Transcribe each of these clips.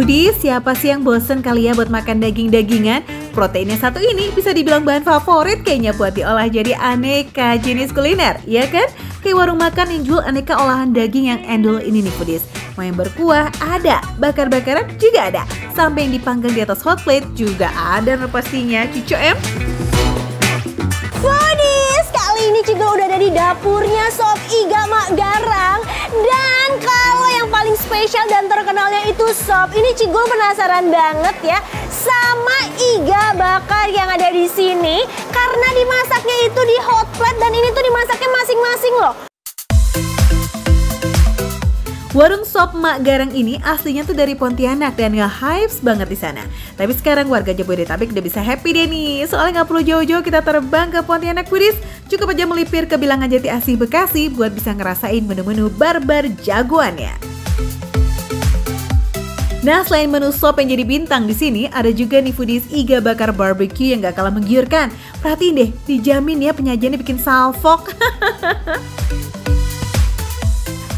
Foodies, siapa sih yang bosen kali ya buat makan daging-dagingan? Proteinnya satu ini bisa dibilang bahan favorit kayaknya buat diolah jadi aneka jenis kuliner, ya kan? Kayak warung makan yang jual aneka olahan daging yang endul ini nih Foodies. Mau yang berkuah ada, bakar-bakaran juga ada, sampai yang dipanggang di atas hot plate juga ada pastinya, cucu em. Foodies, kali ini Cigul udah ada di dapurnya Sop Iga Mak Garang. Dan kalau yang paling spesial dan terkenalnya itu sop, ini Cigul penasaran banget ya sama iga bakar yang ada di sini. Karena dimasaknya itu di hot plate dan ini tuh dimasaknya masing-masing loh. Warung sop Mak Garang ini aslinya tuh dari Pontianak dan nge-hypes banget di sana. Tapi sekarang warga Jabodetabek udah bisa happy deh nih. Soalnya nggak perlu jauh-jauh kita terbang ke Pontianak Foodies. Cukup aja melipir ke Bilangan Jati Asih Bekasi buat bisa ngerasain menu-menu barbar jagoannya. Nah, selain menu sop yang jadi bintang di sini, ada juga nih Foodies iga bakar barbecue yang gak kalah menggiurkan. Perhatiin deh, dijamin ya penyajiannya bikin salfok.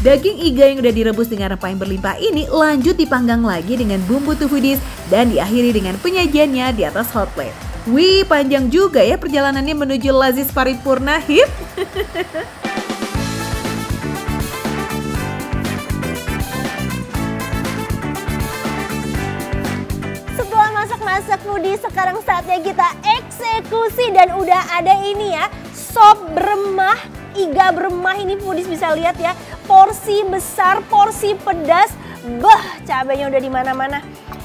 Daging iga yang udah direbus dengan rempah yang berlimpah ini lanjut dipanggang lagi dengan bumbu Foodies dan diakhiri dengan penyajiannya di atas hot plate. Wih, panjang juga ya perjalanannya menuju lazis paripurna hip. Setelah masak-masak Foodies, sekarang saatnya kita eksekusi dan udah ada ini ya, sop beremah. Iga beremah ini Foodies bisa lihat ya, porsi besar, porsi pedas, cabenya udah di mana-mana.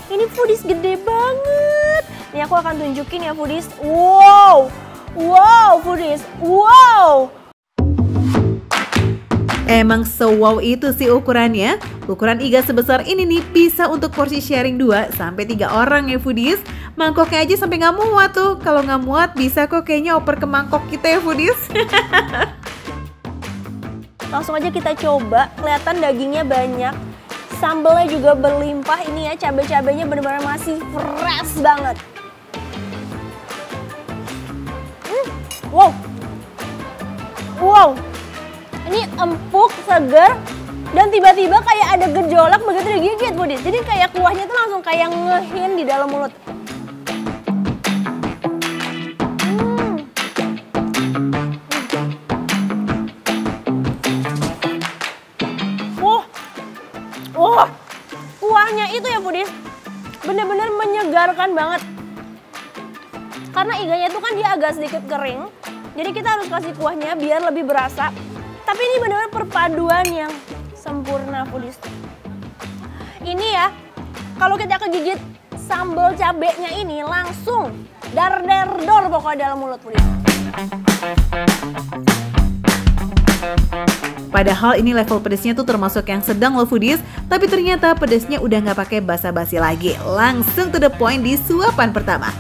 Ini Foodies gede banget. Ini aku akan tunjukin ya Foodies. Wow, Foodies, wow. Emang wow itu sih ukurannya. Ukuran iga sebesar ini nih bisa untuk porsi sharing 2-3 orang ya Foodies. Mangkoknya aja sampai nggak muat tuh. Kalau nggak muat bisa kok kayaknya oper ke mangkok kita ya Foodies. Langsung aja kita coba, kelihatan dagingnya banyak, sambalnya juga berlimpah. Ini ya, cabai-cabainya benar-benar masih fresh banget. Wow, ini empuk, segar, dan tiba-tiba kayak ada gejolak begitu digigit Foodies. Jadi kayak kuahnya tuh langsung kayak ngehin di dalam mulut. Kuahnya itu ya Foodies, bener-bener menyegarkan banget. Karena iganya itu kan dia agak sedikit kering, jadi kita harus kasih kuahnya biar lebih berasa. Tapi ini bener-bener perpaduan yang sempurna Foodies. Ini ya, kalau kita kegigit sambal cabenya ini langsung dar-der-dor pokoknya dalam mulut Foodies. Padahal ini level pedesnya tuh termasuk yang sedang loh Foodies. Tapi ternyata pedesnya udah nggak pakai basa-basi lagi. Langsung to the point di suapan pertama.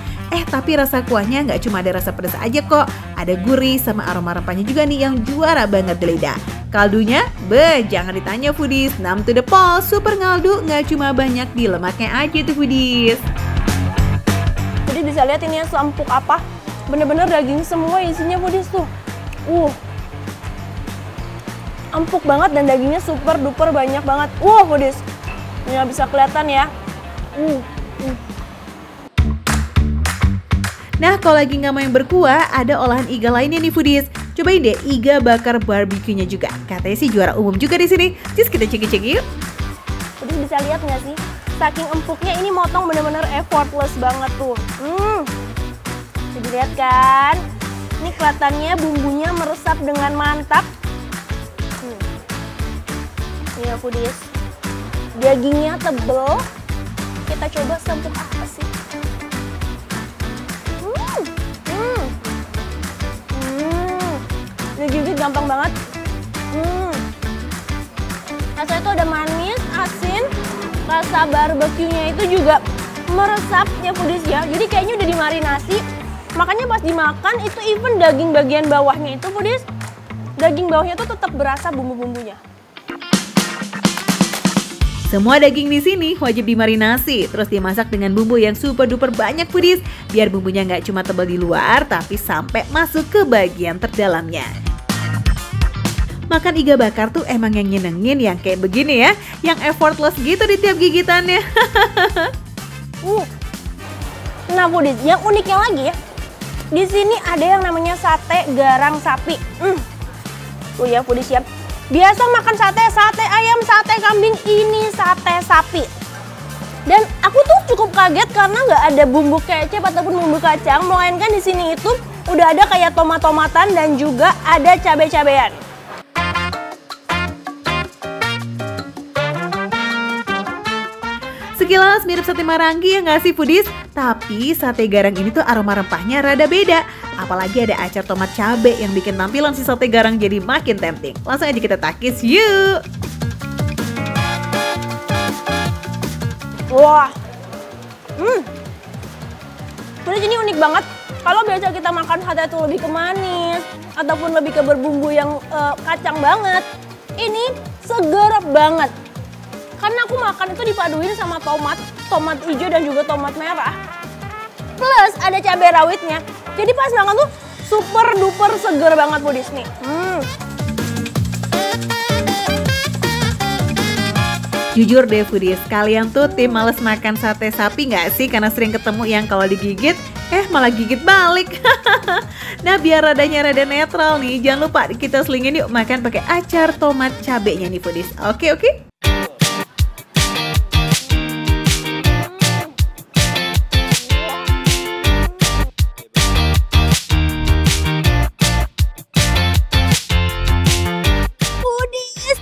Tapi rasa kuahnya nggak cuma ada rasa pedas aja kok. Ada gurih sama aroma rempahnya juga nih yang juara banget di lidah. Kaldunya, jangan ditanya Foodies. 6 to the point, super ngaldu, nggak cuma banyak di lemaknya aja tuh Foodies. Jadi bisa lihat ini seempuk apa. Bener-bener daging semua isinya Foodies tuh. Empuk banget dan dagingnya super duper banyak banget. Foodies, ini nggak bisa kelihatan ya. Nah, kalau lagi nggak mau yang berkuah, ada olahan iga lainnya nih Foodies. Cobain deh iga bakar barbecue-nya juga. Katanya sih juara umum juga di sini. Just kita cek yuk. Foodies bisa lihat nggak sih? Saking empuknya ini motong bener-bener effortless banget tuh. Bisa dilihat kan? Ini kelihatannya bumbunya meresap dengan mantap. Ini ya Foodies, dagingnya tebel. Kita coba seempuk apa sih? Digigit gampang banget. Rasanya tuh ada manis, asin, rasa barbeque-nya itu juga meresap ya Foodies ya. Jadi kayaknya udah dimarinasi. Makanya pas dimakan itu even daging bagian bawahnya itu Foodies, daging bawahnya tuh tetap berasa bumbu-bumbunya. Semua daging di sini wajib dimarinasi, terus dimasak dengan bumbu yang super duper banyak Foodies, biar bumbunya nggak cuma tebal di luar, tapi sampai masuk ke bagian terdalamnya. Makan iga bakar tuh emang yang nyenengin yang kayak begini ya, yang effortless gitu di tiap gigitannya. Nah foodies, yang uniknya lagi ya, di sini ada yang namanya sate garang sapi. Tuh ya foodies siap. Biasa makan sate, sate ayam, sate kambing, ini sate sapi. Dan aku tuh cukup kaget karena nggak ada bumbu kecap ataupun bumbu kacang, melainkan di sini itu udah ada kayak tomat-tomatan dan juga ada cabai-cabean. Sekilas mirip sate Marangi ya nggak sih foodies? Tapi sate garang ini tuh aroma rempahnya rada beda. Apalagi ada acar tomat cabe yang bikin tampilan si sate garang jadi makin tempting. Langsung aja kita takis yuk! Wah, foodies ini unik banget. Kalau biasa kita makan sate itu lebih ke manis ataupun lebih ke berbumbu yang kacang banget, ini seger banget. Karena aku makan itu dipaduin sama tomat hijau dan juga tomat merah. Plus ada cabai rawitnya. Jadi pas makan tuh super duper seger banget foodies nih. Jujur deh foodies, kalian tuh tim males makan sate sapi nggak sih? Karena sering ketemu yang kalau digigit, malah gigit balik. Nah biar radanya rada netral nih, jangan lupa kita selingin yuk makan pakai acar tomat cabenya nih foodies. Oke?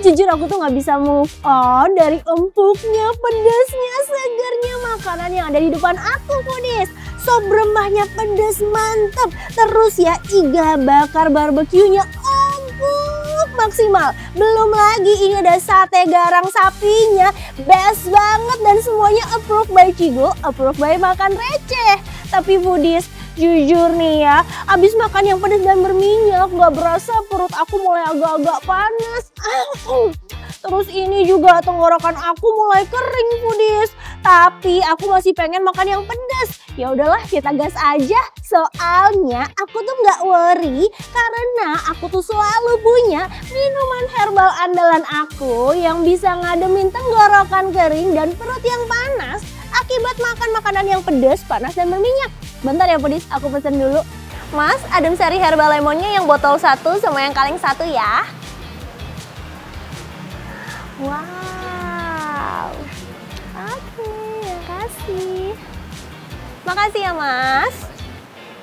Jujur aku tuh nggak bisa move on dari empuknya, pedasnya, segarnya makanan yang ada di depan aku foodies. Sop berembahnya pedas mantap. Terus ya iga bakar barbeque-nya empuk maksimal. Belum lagi ini ada sate garang sapinya. Best banget dan semuanya approved by Cigo, approved by Makan Receh. Tapi foodies, jujur nih ya, abis makan yang pedas dan berminyak, gak berasa perut aku mulai agak-agak panas. Terus ini juga tenggorokan aku mulai kering foodies. Tapi aku masih pengen makan yang pedas. Ya udahlah kita gas aja. Soalnya aku tuh nggak worry karena aku tuh selalu punya minuman herbal andalan aku yang bisa ngademin tenggorokan kering dan perut yang panas akibat makan makanan yang pedas, panas dan berminyak. Bentar ya foodies, aku pesen dulu. Mas, adem sari herbal lemonnya yang botol 1 sama yang kaleng 1 ya. Wow. Oke, makasih. Makasih ya mas.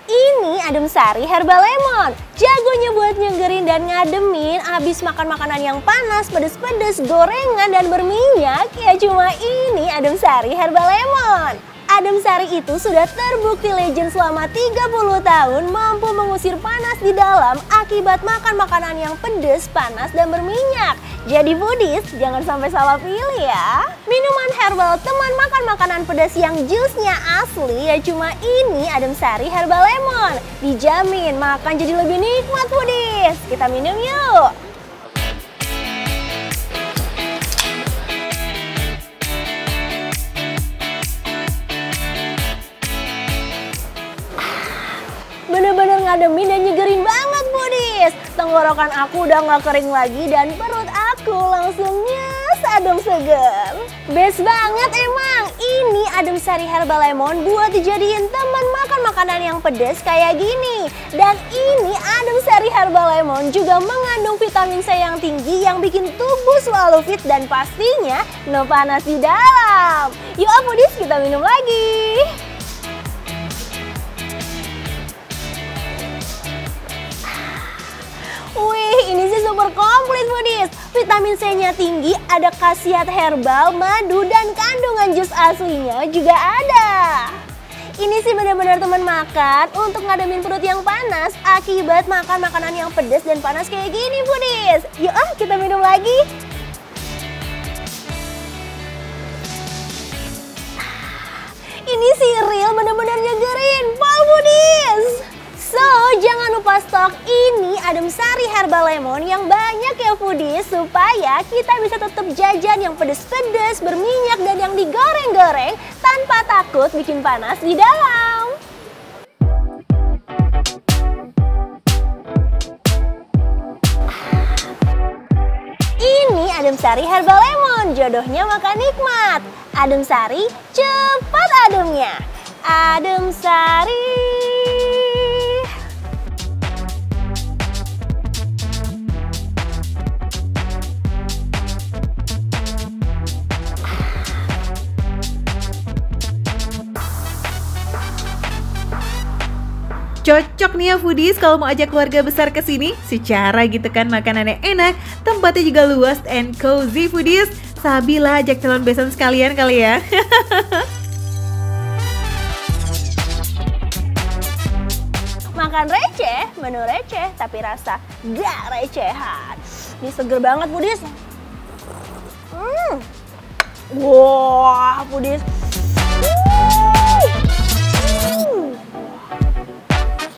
Ini adem sari herbal lemon. Jagonya buat nyegerin dan ngademin abis makan makanan yang panas, pedes-pedes, gorengan dan berminyak. Ya cuma ini adem sari herbal lemon. Adem sari itu sudah terbukti legend selama 30 tahun mampu mengusir panas di dalam akibat makan makanan yang pedas, panas, dan berminyak. Jadi foodies, jangan sampai salah pilih ya. Minuman herbal teman makan makanan pedas yang jusnya asli ya cuma ini adem sari herbal lemon. Dijamin makan jadi lebih nikmat foodies. Kita minum yuk. Bener-bener ngademin dan nyegerin banget foodies. Tenggorokan aku udah gak kering lagi dan perut aku langsung nyes adem seger. Best banget emang. Ini adem sari herbal lemon buat dijadiin teman makan makanan yang pedas kayak gini. Dan ini adem sari herbal lemon juga mengandung vitamin C yang tinggi yang bikin tubuh selalu fit dan pastinya no panas di dalam. Yuk foodies, kita minum lagi. Wih, ini sih super komplit foodies. Vitamin C-nya tinggi, ada khasiat herbal, madu, dan kandungan jus aslinya juga ada. Ini sih benar-benar teman makan untuk ngademin perut yang panas akibat makan makanan yang pedas dan panas kayak gini foodies. Yuk kita minum lagi. Ini sih real benar-benar nyegerin, pal foodies. So, jangan lupa stok ini adem sari herbal lemon yang banyak ya foodies supaya kita bisa tetap jajan yang pedes-pedes, berminyak dan yang digoreng-goreng tanpa takut bikin panas di dalam. Adem Sari Herbal Lemon, jodohnya makan nikmat. Adem Sari, cepat ademnya. Adem Sari. Cocok nih ya foodies kalau mau ajak keluarga besar ke sini. Secara gitu kan makanannya enak, tempatnya juga luas and cozy foodies. Sabilah ajak calon besan sekalian kali ya. Makan receh, menu receh, tapi rasa gak recehan. Ini seger banget foodies. Wah foodies.